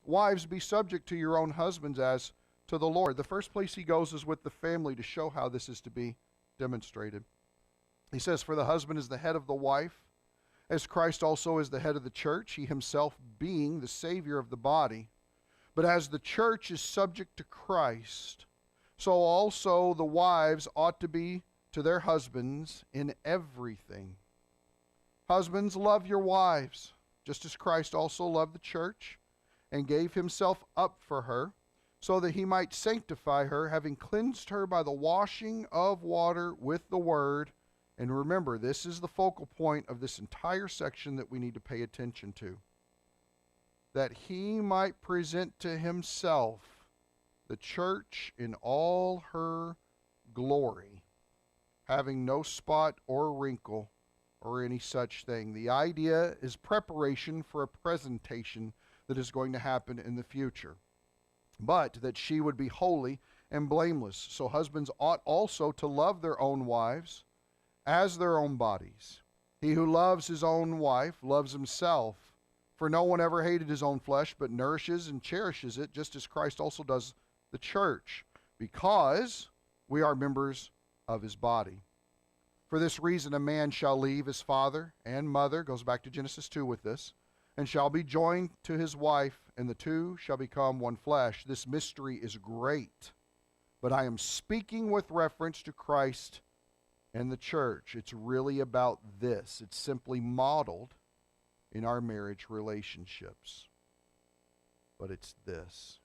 Wives, be subject to your own husbands as to the Lord. The first place he goes is with the family to show how this is to be demonstrated. He says, for the husband is the head of the wife, as Christ also is the head of the church, he himself being the Savior of the body. But as the church is subject to Christ, so also the wives ought to be to their husbands in everything. Husbands, love your wives, just as Christ also loved the church and gave himself up for her, so that he might sanctify her, having cleansed her by the washing of water with the word. And remember, this is the focal point of this entire section that we need to pay attention to. That he might present to himself the church in all her glory, having no spot or wrinkle or any such thing. The idea is preparation for a presentation that is going to happen in the future, but that she would be holy and blameless. So husbands ought also to love their own wives as their own bodies. He who loves his own wife loves himself. For no one ever hated his own flesh, but nourishes and cherishes it, just as Christ also does the church, because we are members of his body. For this reason a man shall leave his father and mother, goes back to Genesis 2 with this, and shall be joined to his wife, and the two shall become one flesh. This mystery is great, but I am speaking with reference to Christ and the church. It's really about this. It's simply modeled in our marriage relationships. But it's this.